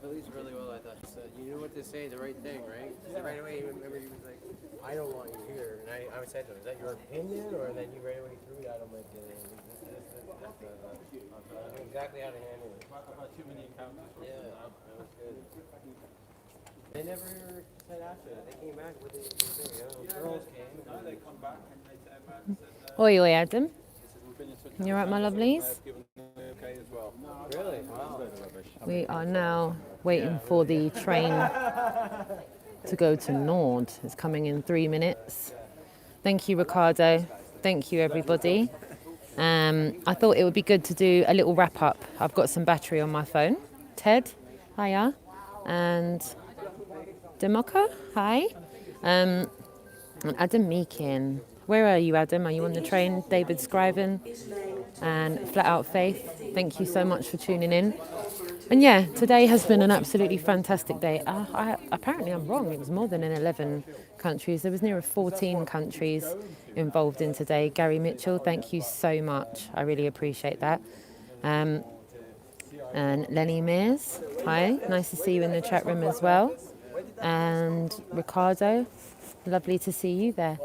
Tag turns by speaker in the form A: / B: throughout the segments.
A: police really well, I thought. So you knew what to say, the right thing, right? So right away, you remember he was like, I don't want you here. And I said to him, is that your opinion? Or then you right away threw that. I'm like, exactly how to handle it.
B: Too many encounters.
A: Yeah, that was good. They never said after that. They came back with the girls came.
B: No, they come back and they said,
C: Oi, Adam. You right, my lovelies?
B: okay as well.
A: Really? Wow.
C: We are now waiting for the train to go to Nord. It's coming in 3 minutes. Thank you, Ricardo. Thank you, everybody. I thought it would be good to do a little wrap up. I've got some battery on my phone. Ted, hiya. And Demoka, hi. And Adam Meakin. Where are you, Adam? Are you on the train? David Scriven and Flat Out Faith. Thank you so much for tuning in. And yeah, today has been an absolutely fantastic day. Apparently I'm wrong. It was more than in 11 countries. There was near 14 countries involved in today. Gary Mitchell, thank you so much. I really appreciate that. And Lenny Mears, hi. Nice to see you in the chat room as well. And Ricardo, lovely to see you there.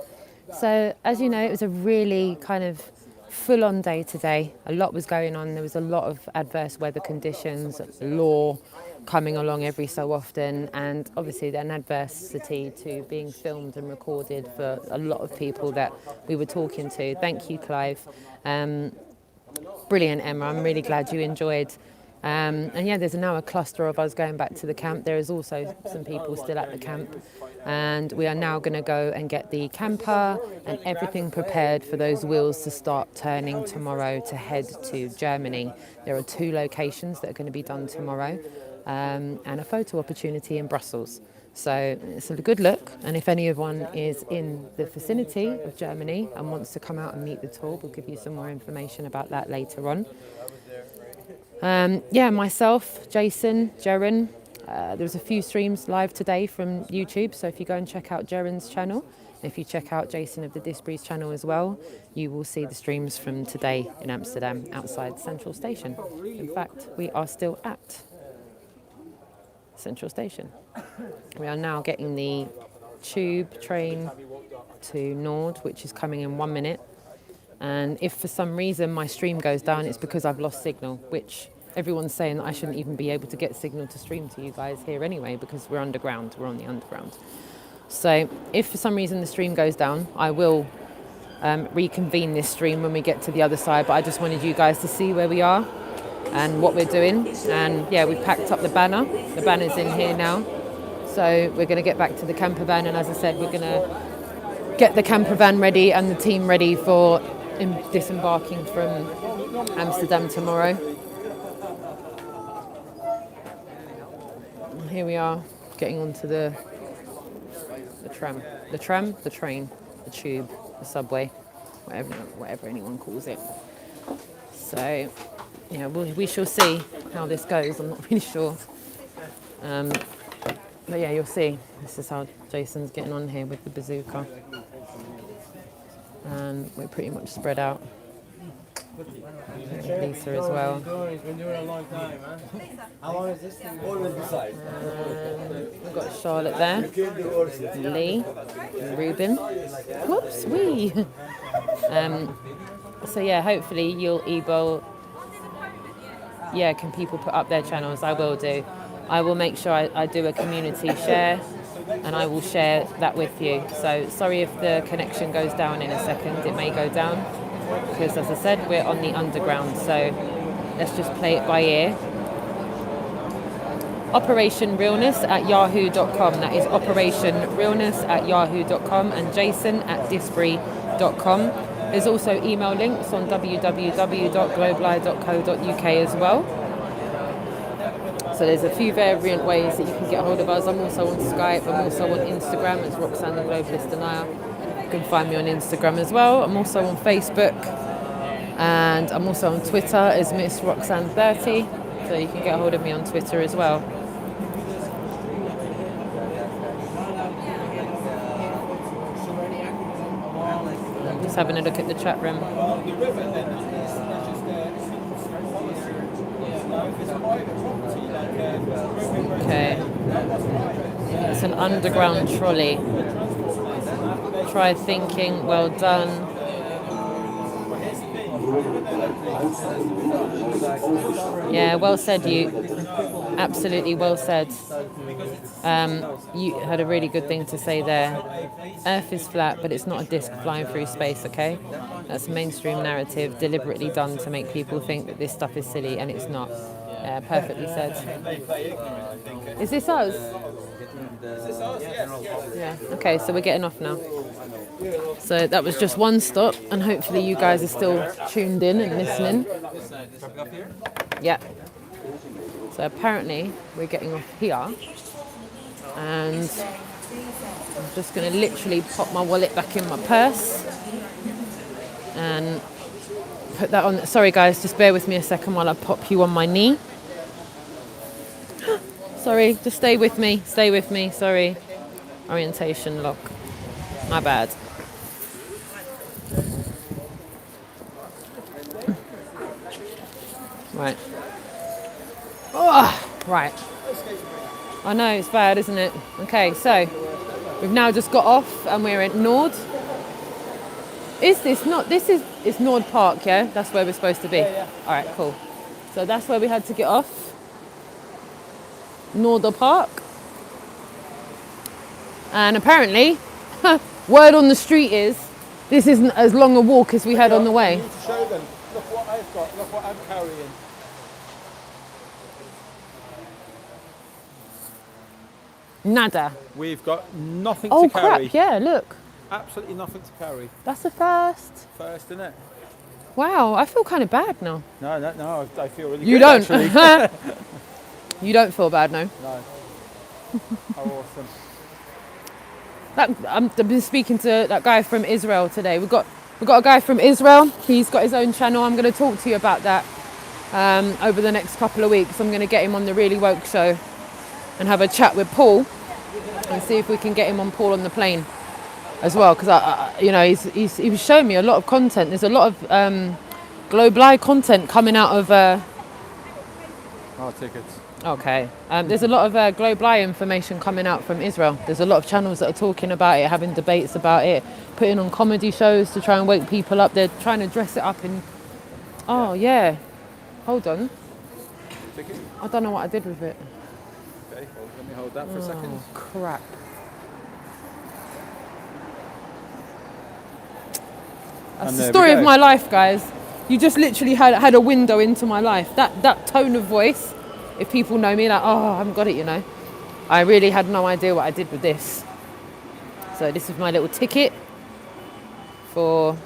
C: So, as you know, it was a really kind of full-on day today. A lot was going on. There was a lot of adverse weather conditions, law coming along every so often, and obviously an adversity to being filmed and recorded for a lot of people that we were talking to. Thank you, Clive. Brilliant, Emma. I'm really glad you enjoyed. And yeah, there's now a cluster of us going back to the camp. There is also some people still at the camp. And we are now going to go and get the camper and everything prepared for those wheels to start turning tomorrow to head to Germany. There are 2 locations that are going to be done tomorrow, and a photo opportunity in Brussels. So it's a good look, and if anyone is in the vicinity of Germany and wants to come out and meet the tour, we'll give you some more information about that later on. Yeah, myself, Jason, Jeren. There was a few streams live today from YouTube, so if you go and check out Jeren's channel, if you check out Jason of the Disbury's channel as well, you will see the streams from today in Amsterdam outside Central Station. In fact, we are still at Central Station. We are now getting the tube train to Nord, which is coming in 1 minute. And if for some reason my stream goes down, it's because I've lost signal, which everyone's saying that I shouldn't even be able to get signal to stream to you guys here anyway, because we're underground, we're on the underground. So if for some reason the stream goes down, I will reconvene this stream when we get to the other side, but I just wanted you guys to see where we are and what we're doing. And yeah, we've packed up the banner. The banner's in here now. So we're going to get back to the campervan, and as I said, we're going to get the campervan ready and the team ready for disembarking from Amsterdam tomorrow. Here we are, getting onto the train, the tube, the subway, whatever anyone calls it. So, yeah, we shall see how this goes. I'm not really sure. But yeah, you'll see. This is how Jason's getting on here with the bazooka. And we're pretty much spread out. Lisa as well.
A: He's been doing it a long time, huh? How long is this thing?
C: We've got Charlotte there, Lee, Ruben. Whoops, wee. So yeah, hopefully you'll able. Yeah, can people put up their channels? I will do. I will make sure I do a community share, and I will share that with you. So sorry if the connection goes down in a second. It may go down because, as I said, we're on the underground. So let's just play it by ear. OperationRealness@yahoo.com. That is OperationRealness@yahoo.com, and Jason@disbury.com. There's also email links on www.globeli.co.uk as well. So there's a few variant ways that you can get hold of us. I'm also on Skype. I'm also on Instagram. It's Roxanne the Globalist Anaya. You can find me on Instagram as well. I'm also on Facebook. And I'm also on Twitter as Miss Roxanne30. So you can get hold of me on Twitter as well. I'm just having a look at the chat room. Okay. It's an underground trolley. Try thinking. Well done. Yeah, well said, you. Absolutely well said. You had a really good thing to say there. Earth is flat, but it's not a disc flying through space, okay? That's a mainstream narrative deliberately done to make people think that this stuff is silly, and it's not. Yeah, perfectly said. Is this us? Yeah. Okay, so we're getting off now. So that was just one stop, and hopefully you guys are still tuned in and listening. Yeah. So apparently we're getting off here, and I'm just going to literally pop my wallet back in my purse and put that on. Sorry guys, just bear with me a second while I pop you on my knee. Sorry, just stay with me, sorry. Orientation lock, my bad. Right. Oh, right. I know, it's bad, isn't it? Okay, so we've now just got off and we're at Nord. Is this not, it's Nord Park, yeah? That's where we're supposed to be? Yeah. All right, cool. So that's where we had to get off. Norder Park. And apparently, word on the street is, this isn't as long a walk as we had on the way.
B: You need to show them. Look what I've got. Look what I'm carrying.
C: Nada.
B: We've got nothing
C: Oh
B: to carry.
C: crap, yeah, look.
B: Absolutely nothing to carry.
C: That's a first.
B: First, isn't it?
C: Wow, I feel kind of bad now.
B: No, I feel really
C: You
B: good.
C: don't.
B: Actually.
C: You don't feel bad, no?
B: No. How awesome.
C: I've been speaking to that guy from Israel today. We've got a guy from Israel. He's got his own channel. I'm going to talk to you about that over the next couple of weeks. I'm going to get him on the Really Woke show and have a chat with Paul and see if we can get him on Paul on the plane as well. Because he was showing me a lot of content. There's a lot of Global content coming out of.
B: Tickets.
C: Okay. There's a lot of Global information coming out from Israel. There's a lot of channels that are talking about it, having debates about it, putting on comedy shows to try and wake people up. They're trying to dress it up in... Oh, yeah. Hold on.
B: Ticket?
C: I don't know what I did with it.
B: Okay, well, let me hold that for a second.
C: Oh, crap. That's the story of my life, guys. You just literally had a window into my life. That tone of voice... If people know me, like, oh, I haven't got it, you know. I really had no idea what I did with this. So this is my little ticket for...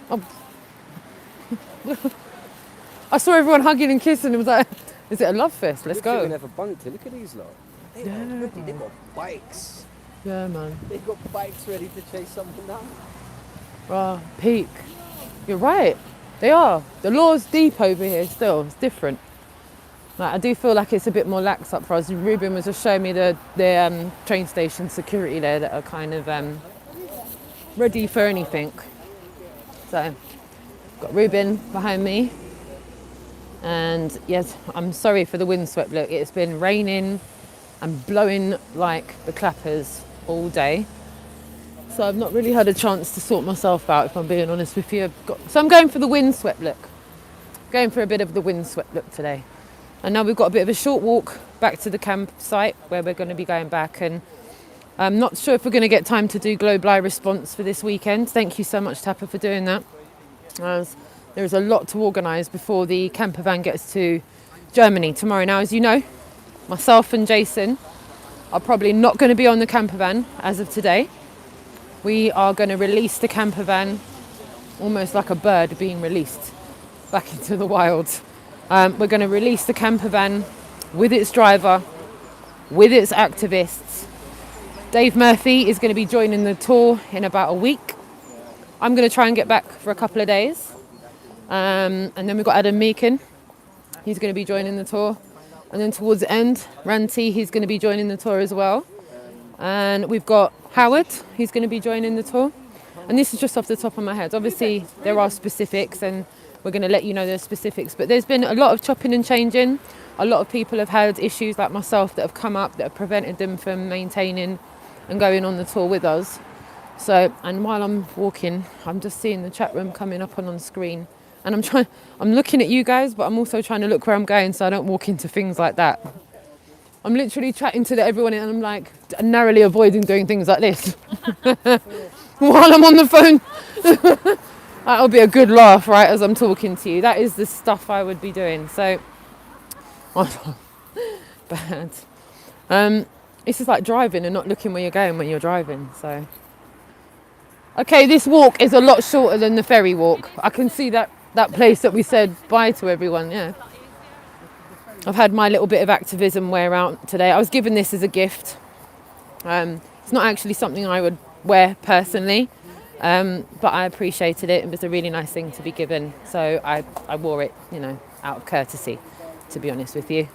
C: Oh. I saw everyone hugging and kissing and was like, is it a love fest? Let's go.
A: Never bunked it. Look at these lot. They've got bikes.
C: Yeah, man.
A: They've got bikes ready to chase something down.
C: Oh, peak. You're right. They are. The law's deep over here still. It's different. Like, I do feel like it's a bit more lax up for us. Ruben was just showing me the train station security there that are kind of ready for anything. So, got Ruben behind me. And yes, I'm sorry for the windswept look. It's been raining and blowing like the clappers all day. So I've not really had a chance to sort myself out, if I'm being honest with you. So I'm going for the windswept look. Going for a bit of the windswept look today. And now we've got a bit of a short walk back to the campsite where we're going to be going back. And I'm not sure if we're going to get time to do Global response for this weekend. Thank you so much, Tapper, for doing that. As there's a lot to organise before the Campervan gets to Germany tomorrow. Now, as you know, myself and Jason are probably not going to be on the Campervan as of today. We are going to release the Campervan almost like a bird being released back into the wild. We're going to release the Campervan with its driver, with its activists. Dave Murphy is going to be joining the tour in about a week. I'm going to try and get back for a couple of days. And then we've got Adam Meakin. He's going to be joining the tour. And then towards the end, Ranti, he's going to be joining the tour as well. And we've got Howard, he's going to be joining the tour. and this is just off the top of my head. Obviously, there are specifics, and we're going to let you know the specifics. But there's been a lot of chopping and changing. A lot of people have had issues like myself that have come up that have prevented them from maintaining and going on the tour with us. So, and while I'm walking, I'm just seeing the chat room coming up on screen. And I'm looking at you guys, but I'm also trying to look where I'm going so I don't walk into things like that. I'm literally chatting to everyone and I'm like narrowly avoiding doing things like this while I'm on the phone. That'll be a good laugh, right, as I'm talking to you. That is the stuff I would be doing. So, bad. It's just like driving and not looking where you're going when you're driving. So, okay, this walk is a lot shorter than the ferry walk. I can see that place that we said bye to everyone. Yeah. I've had my little bit of activism wear out today. I was given this as a gift. It's not actually something I would wear personally, but I appreciated it. It was a really nice thing to be given. So I wore it, out of courtesy, to be honest with you.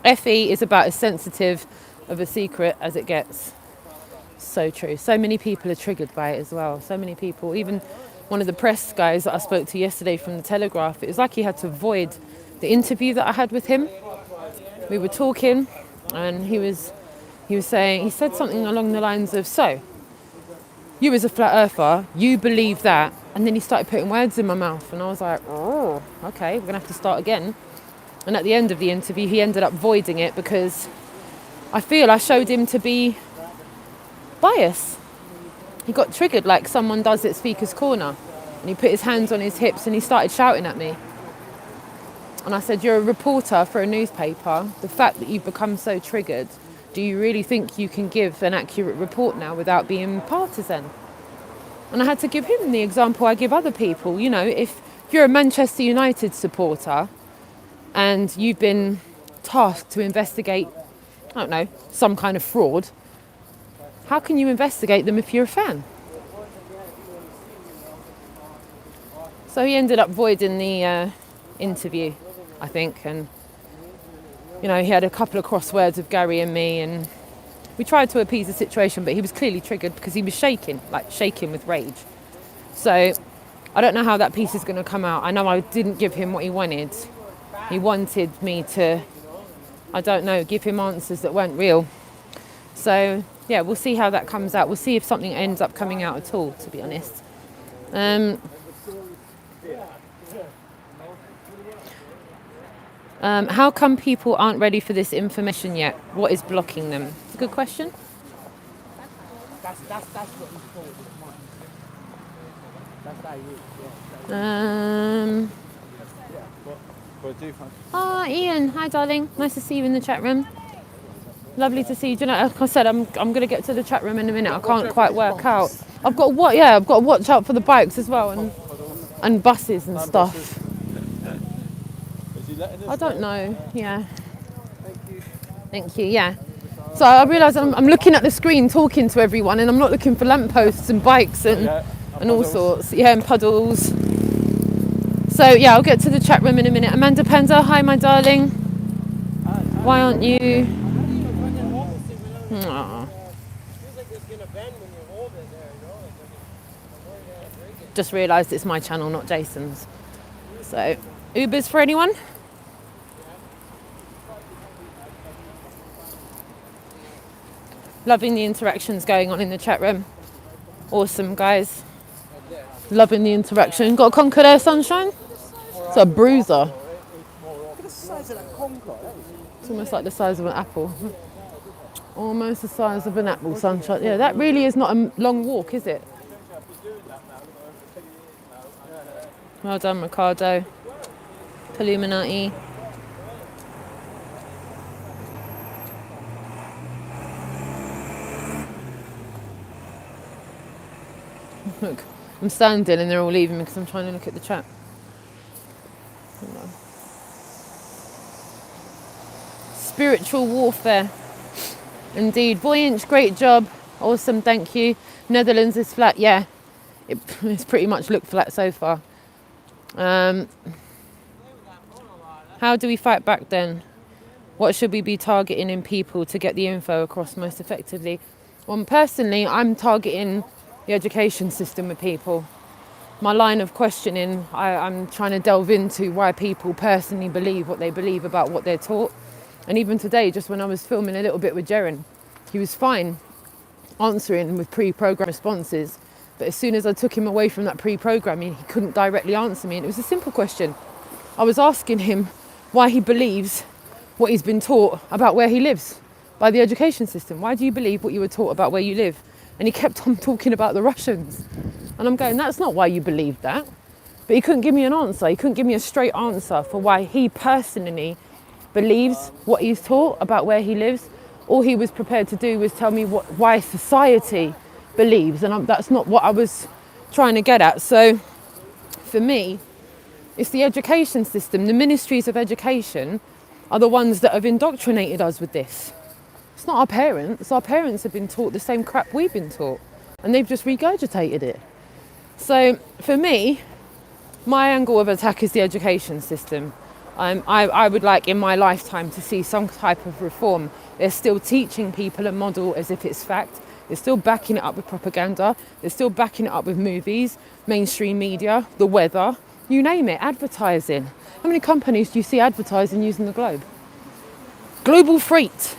C: FE is about as sensitive of a secret as it gets. So true. So many people are triggered by it as well. So many people, even one of the press guys that I spoke to yesterday from the Telegraph, it was like he had to avoid the interview that I had with him. We were talking and he said something along the lines of, so, you as a flat earther, you believe that? And then he started putting words in my mouth and I was like, oh, okay, we're going to have to start again. And at the end of the interview, he ended up voiding it because I feel I showed him to be biased. He got triggered like someone does at Speaker's Corner. And he put his hands on his hips and he started shouting at me. And I said, you're a reporter for a newspaper. The fact that you've become so triggered, do you really think you can give an accurate report now without being partisan? And I had to give him the example I give other people. If you're a Manchester United supporter and you've been tasked to investigate, I don't know, some kind of fraud, how can you investigate them if you're a fan? So he ended up voiding the interview, I think. And, he had a couple of crosswords with Gary and me. And we tried to appease the situation, but he was clearly triggered because he was shaking with rage. So I don't know how that piece is going to come out. I know I didn't give him what he wanted. He wanted me to, I don't know, give him answers that weren't real. So, yeah, we'll see how that comes out. We'll see if something ends up coming out at all, to be honest. How come people aren't ready for this information yet? What is blocking them? It's a good question. Oh, Ian. Hi, darling. Nice to see you in the chat room. Lovely to see you. Like I said, I'm going to get to the chat room in a minute. I can't quite work out. I've got to watch out for the bikes as well and buses and stuff. I don't know. Yeah. Thank you. Yeah. So I realise I'm looking at the screen talking to everyone and I'm not looking for lampposts and bikes and all sorts. Yeah, and puddles. So yeah, I'll get to the chat room in a minute. Amanda Panda, hi my darling. Why aren't you? Aww. Just realised it's my channel, not Jason's. So, Ubers for anyone? Loving the interactions going on in the chat room. Awesome, guys. Loving the interaction. Got a Conker there, sunshine? It's a bruiser.
D: Look at the size of that Conker.
C: It's almost like the size of an apple. Almost the size of an apple, sunshine. Yeah, that really is not a long walk, is it? Well done, Ricardo. Illuminati. Look, I'm standing and they're all leaving me because I'm trying to look at the chat. Spiritual warfare. Indeed. Voyage, great job. Awesome, thank you. Netherlands is flat. Yeah, it's pretty much looked flat so far. How do we fight back then? What should we be targeting in people to get the info across most effectively? Well, personally, I'm targeting the education system with people. My line of questioning, I'm trying to delve into why people personally believe what they believe about what they're taught. And even today, just when I was filming a little bit with Jaren, he was fine answering with pre-programmed responses. But as soon as I took him away from that pre-programming, he couldn't directly answer me. And it was a simple question. I was asking him why he believes what he's been taught about where he lives by the education system. Why do you believe what you were taught about where you live? And he kept on talking about the Russians. And I'm going, that's not why you believe that. But he couldn't give me an answer. He couldn't give me a straight answer for why he personally believes what he's taught about where he lives. All he was prepared to do was tell me why society believes. And that's not what I was trying to get at. So for me, it's the education system. The ministries of education are the ones that have indoctrinated us with this. It's not our parents. Our parents have been taught the same crap we've been taught, and they've just regurgitated it. So for me, my angle of attack is the education system. I would like in my lifetime to see some type of reform. They're still teaching people a model as if it's fact. They're still backing it up with propaganda. They're still backing it up with movies, mainstream media, the weather, you name it, advertising. How many companies do you see advertising using the globe? Global freight,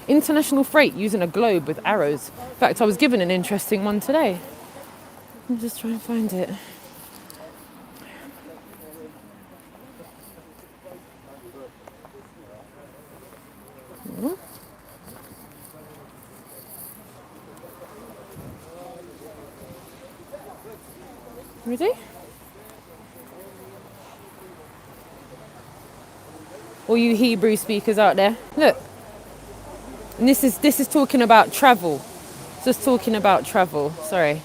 C: international freight using a globe with arrows. In fact, I was given an interesting one today. I'm just trying to find it. Ready? All you Hebrew speakers out there, look. And this is talking about travel. Just talking about travel. Sorry.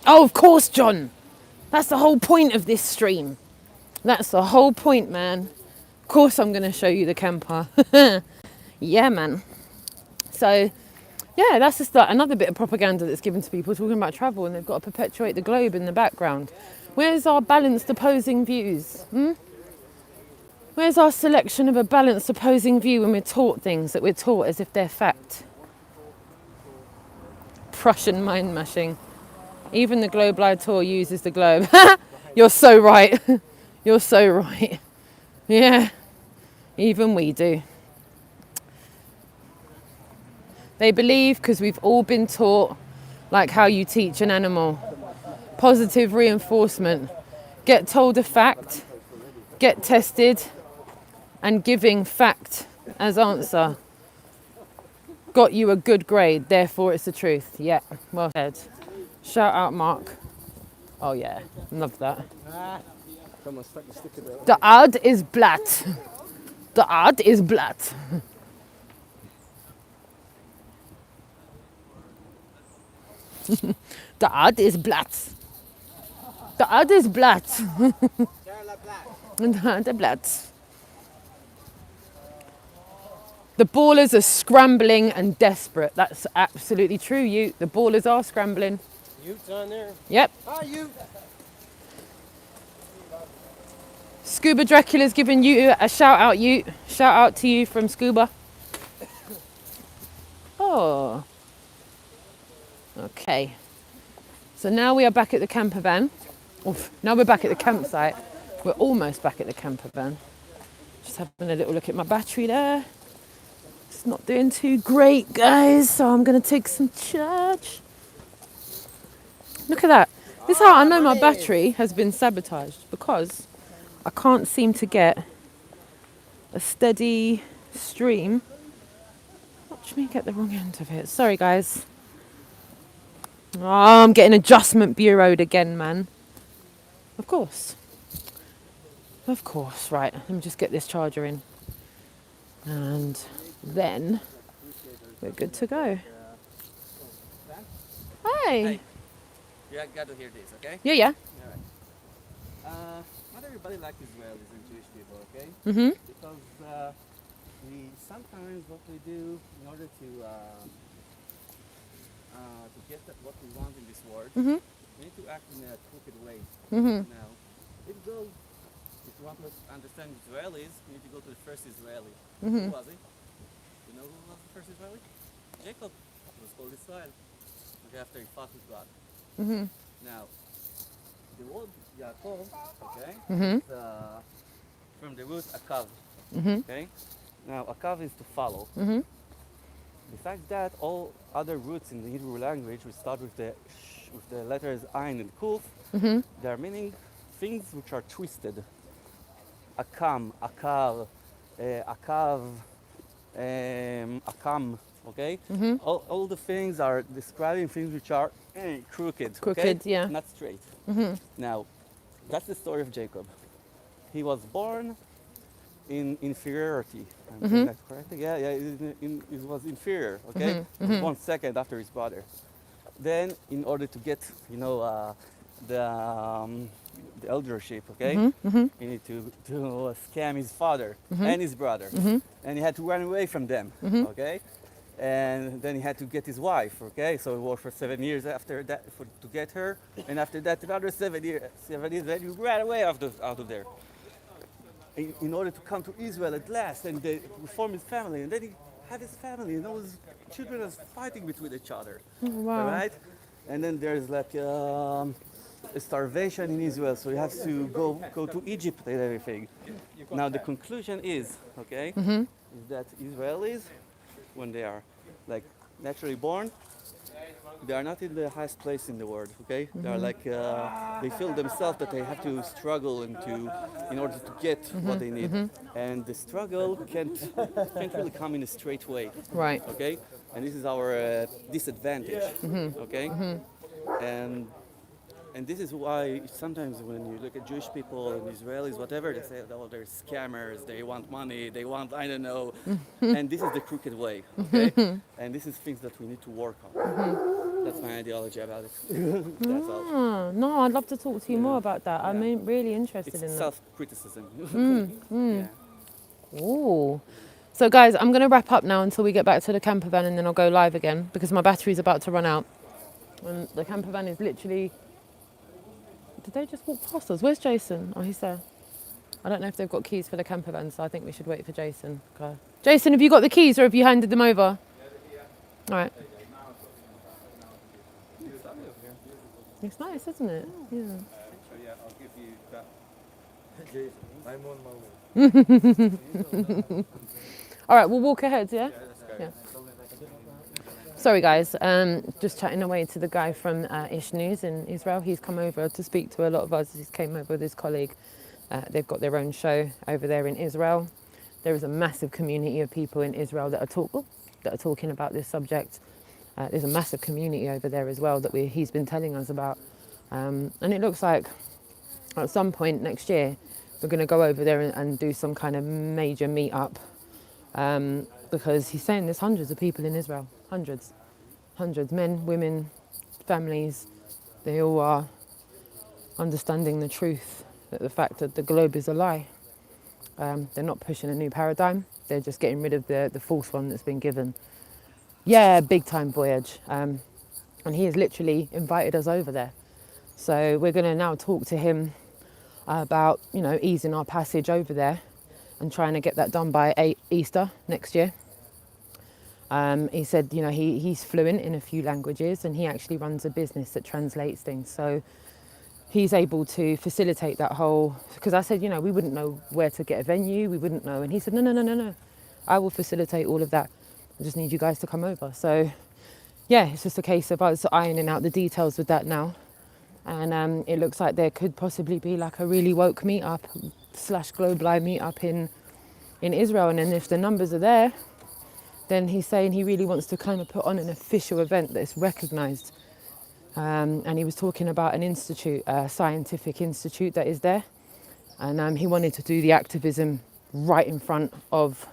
C: Oh, of course, John. That's the whole point of this stream. That's the whole point, man. Of course, I'm going to show you the camper. Yeah, man. So, yeah, that's just like another bit of propaganda that's given to people talking about travel, and they've got to perpetuate the globe in the background. Where's our balanced opposing views? Where's our selection of a balanced opposing view when we're taught things that we're taught as if they're fact? Prussian mind mashing. Even the Globalitor uses the globe. You're so right. You're so right. Yeah, even we do. They believe because we've all been taught like how you teach an animal. Positive reinforcement. Get told a fact, get tested, and giving fact as answer. Got you a good grade, therefore it's the truth. Yeah, well said. Shout out, Mark. Oh yeah, love that. The ad is blatt. The ad is blatt. The ad is blatt. The ad is blatt. The blatt. The ballers are scrambling and desperate. That's absolutely true, you. The ballers are scrambling.
A: Utes on there?
C: Yep.
A: Hi, Ute.
C: Scuba Dracula's giving you a shout out, you. Shout out to you from Scuba. Oh. Okay. So now we are back at the camper van. Oof. Now we're back at the campsite. We're almost back at the camper van. Just having a little look at my battery there. It's not doing too great, guys, so I'm going to take some charge. Look at that. This is how I know my battery has been sabotaged, because I can't seem to get a steady stream. Watch me get the wrong end of it. Sorry, guys. Oh, I'm getting adjustment bureaued again, man. Of course. Of course. Right, let me just get this charger in. And then we're good to go. Hey.
E: You got to hear this, okay?
C: Yeah, yeah.
E: Not everybody like Israelis and Jewish people, okay?
C: Mhm.
E: Because we sometimes what we do in order to get what we want in this world,
C: Mhm.
E: we need to act in a crooked way.
C: Mhm.
E: Now, it goes if you want to understand Israelis, you need to go to the first Israeli.
C: Mm-hmm.
E: Who was he? You know who was the first Israeli? Jacob. He was called Israel. Okay, after he fought with God.
C: Mm-hmm.
E: Now, the word Yaakov, okay,
C: Mm-hmm.
E: is from the root akav.
C: Mm-hmm.
E: Okay. Now, akav is to follow.
C: Mm-hmm.
E: Besides that, all other roots in the Hebrew language, we start with the letters ayin and kuf.
C: Mm-hmm.
E: They are meaning things which are twisted. Akam, akar, akav, akam. Okay.
C: Mm-hmm.
E: All the things are describing things which are crooked.
C: Crooked,
E: okay?
C: yeah.
E: Not straight.
C: Mm-hmm.
E: Now, that's the story of Jacob. He was born in inferiority. I'm saying that correctly? Yeah, he was inferior, okay? He was born second after his brother. Then, in order to get, the eldership, okay? He needed to scam his father and his brother. And he had to run away from them, okay? And then he had to get his wife, okay? So he worked for 7 years after that to get her. And after that, another 7 years, then he ran away out of there. In order to come to Israel at last and reform his family. And then he had his family and all his children are fighting between each other.
C: Wow.
E: All right? And then there's like a starvation in Israel, so he has to go to Egypt and everything. Now the conclusion is, okay, is that Israelis, when they are like naturally born, they are not in the highest place in the world, okay? They are like, they feel themselves that they have to struggle in order to get what they need. And the struggle can't really come in a straight way,
C: Right.
E: okay? And this is our disadvantage, okay? And this is why sometimes when you look at Jewish people and Israelis, whatever, they say, oh, they're scammers, they want money, they want, I don't know. And this is the crooked way, okay? And this is things that we need to work on. That's my ideology about it. That's all.
C: Ah, no, I'd love to talk to you more about that. I'm really interested
E: It's
C: in that.
E: self-criticism. Yeah.
C: Ooh. So guys, I'm going to wrap up now until we get back to the camper van and then I'll go live again because my battery's about to run out. And the camper van is literally... Did they just walk past us? Where's Jason? Oh, he's there. I don't know if they've got keys for the camper van, so I think we should wait for Jason. Okay. Jason, have you got the keys or have you handed them over? All right. It's nice, isn't it? Yeah.
B: Yeah, I'll give you that.
A: I'm on my way.
C: All right, we'll walk ahead, yeah?
B: Let's go.
C: Yeah. Sorry guys, just chatting away to the guy from Ish News in Israel. He's come over to speak to a lot of us. He came over with his colleague. They've got their own show over there in Israel. There is a massive community of people in Israel that are talking about this subject. There's a massive community over there as well that he's been telling us about. And it looks like at some point next year, we're going to go over there and do some kind of major meet-up. Because he's saying there's hundreds of people in Israel. Hundreds, men, women, families. They all are understanding the truth, that the fact that the globe is a lie. They're not pushing a new paradigm. They're just getting rid of the false one that's been given. Yeah, big time voyage. And he has literally invited us over there. So we're going to now talk to him about, easing our passage over there and trying to get that done by Easter next year. He said, he's fluent in a few languages and he actually runs a business that translates things. So he's able to facilitate that whole, because I said, we wouldn't know where to get a venue, we wouldn't know. And he said, no, I will facilitate all of that. I just need you guys to come over. So yeah, it's just a case of us ironing out the details with that now. And it looks like there could possibly be like a really woke meetup / global meetup in Israel. And then if the numbers are there, then he's saying he really wants to kind of put on an official event that's recognised. And he was talking about an institute, a scientific institute that is there. And he wanted to do the activism right in front of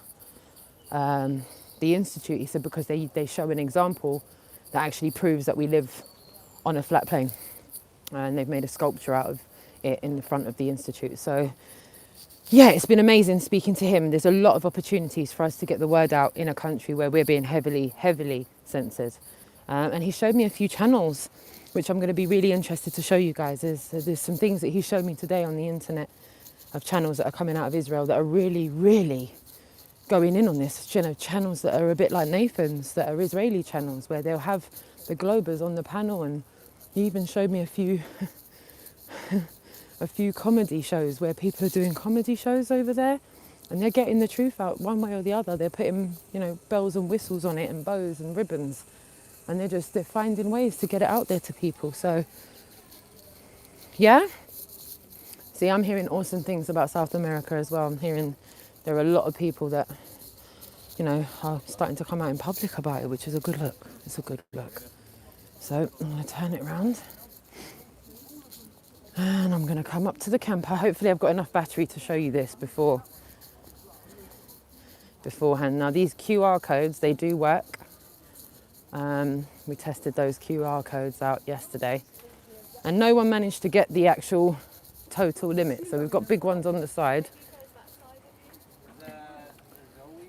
C: the institute. He said because they show an example that actually proves that we live on a flat plane. And they've made a sculpture out of it in the front of the institute. So yeah, it's been amazing speaking to him. There's a lot of opportunities for us to get the word out in a country where we're being heavily censored. And he showed me a few channels, which I'm going to be really interested to show you guys. There's some things that he showed me today on the internet of channels that are coming out of Israel that are really, really going in on this. You know, channels that are a bit like Nathan's, that are Israeli channels, where they'll have the Globers on the panel, and he even showed me a few a few comedy shows where people are doing comedy shows over there, and they're getting the truth out one way or the other. They're putting, you know, bells and whistles on it and bows and ribbons, and they're finding ways to get it out there to people. So yeah, see, I'm hearing awesome things about South America as well. I'm hearing there are a lot of people that, you know, are starting to come out in public about it, which is a good look. It's a good look. So I'm going to turn it around and I'm going to come up to the camper. Hopefully I've got enough battery to show you this beforehand. Now these QR codes, they do work. We tested those QR codes out yesterday, and no one managed to get the actual total limit. So we've got big ones on the side.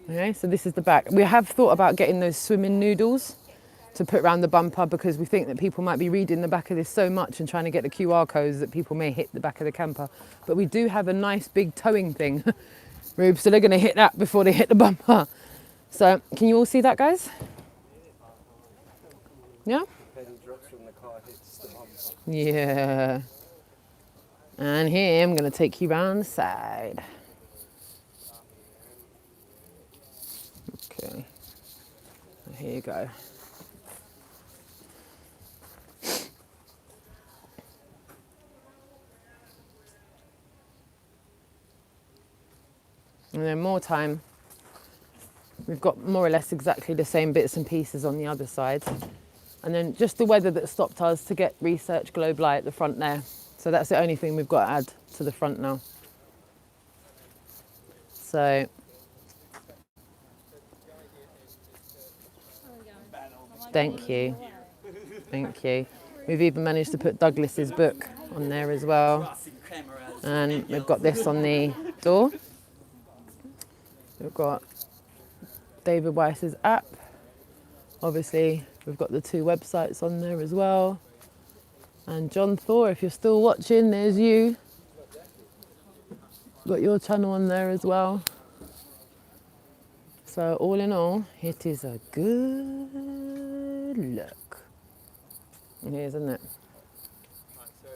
C: Okay, so this is the back. We have thought about getting those swimming noodles to put around the bumper, because we think that people might be reading the back of this so much and trying to get the QR codes that people may hit the back of the camper. But we do have a nice big towing thing, Rube, so they're going to hit that before they hit the bumper. So can you all see that, guys? Yeah? Yeah. And here I'm going to take you round the side. Okay. Here you go. And then more time. We've got more or less exactly the same bits and pieces on the other side. And then just the weather that stopped us to get Research Globe Light at the front there. So that's the only thing we've got to add to the front now. So thank you. Thank you. We've even managed to put Douglas's book on there as well. And we've got this on the door. We've got David Weiss's app. Obviously, we've got the 2 websites on there as well. And John Thor, if you're still watching, there's you. Got your channel on there as well. So all in all, it is a good look. It is, isn't it?
B: Right, so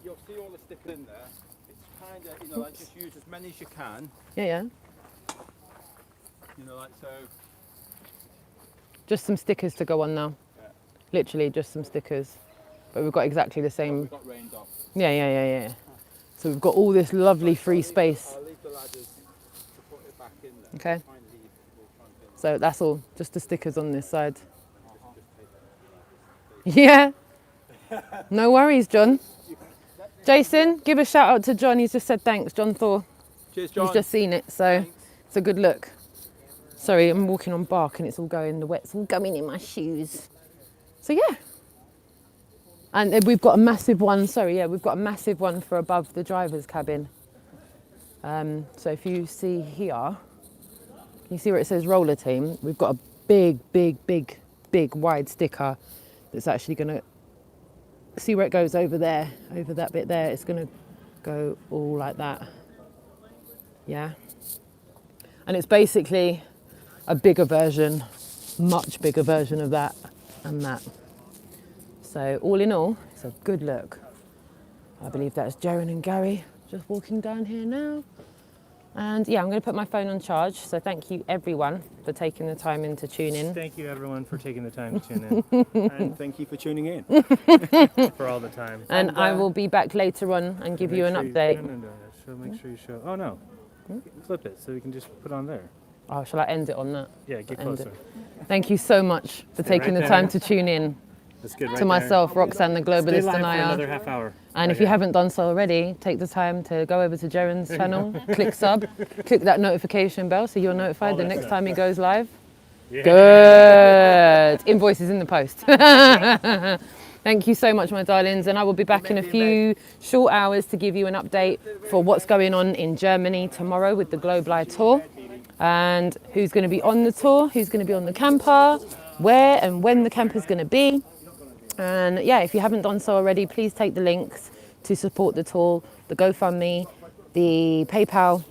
B: you'll see all the stickers in there. It's kind of, you know, like just use as many as you can.
C: Yeah, yeah.
B: You know, like so.
C: Just some stickers to go on now.
B: Yeah.
C: Literally just some stickers. But we've got exactly the same.
B: We've got rained off.
C: Yeah. So we've got all this lovely free space.
B: I'll leave the ladders to put it back in there.
C: Okay. So that's all, just the stickers on this side. Yeah. No worries, John. Jason, give a shout out to John. He's just said thanks, John Thor.
B: Cheers, John.
C: He's just seen it, so it's a good look. Sorry, I'm walking on bark and it's all going, the wet's all going in my shoes. So yeah. And we've got a massive one, we've got a massive one for above the driver's cabin. So if you see here, you see where it says roller team? We've got a big wide sticker that's actually gonna, see where it goes over there, over that bit there, it's gonna go all like that. Yeah. And it's basically a bigger version, much bigger version of that and that. So all in all, it's a good look. I believe that's Jaren and Gary just walking down here now. And yeah, I'm going to put my phone on charge. So thank you everyone for taking the time in to tune in.
F: Thank you everyone for taking the time to tune in.
B: And thank you for tuning in.
F: For all the time.
C: And I will be back later on and give you an update.
F: So make sure you show. Oh no, flip it so we can just put on there.
C: Oh, shall I end it on that?
F: Yeah, get
C: End
F: closer.
C: it. Thank you so much for taking
F: right
C: the time
F: there.
C: to tune in.
F: That's good. Right
C: To myself, Roxanne the
F: there. Stay
C: Globalist,
F: live
C: and
F: for another
C: I.
F: half hour.
C: And if you haven't done so already, take the time to go over to Jaren's channel, click sub, click that notification bell so you're notified the next time he goes live.
F: Yeah.
C: Good. Invoices in the post. Thank you so much, my darlings, and I will be back in a few short hours to give you an update for what's going on in Germany tomorrow with the Globe Live tour, and who's going to be on the tour, who's going to be on the camper, where and when the camper's going to be. And yeah, if you haven't done so already, please take the links to support the tour, the GoFundMe, the PayPal,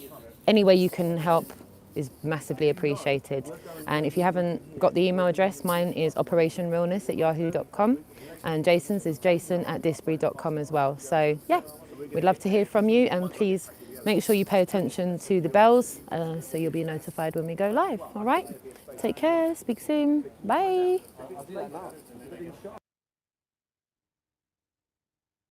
C: any way you can help is massively appreciated. And if you haven't got the email address, mine is operationrealness@yahoo.com, and Jason's is jason@disbury.com as well. So yeah, we'd love to hear from you, and please make sure you pay attention to the bells so you'll be notified when we go live. All right, take care, speak soon, bye.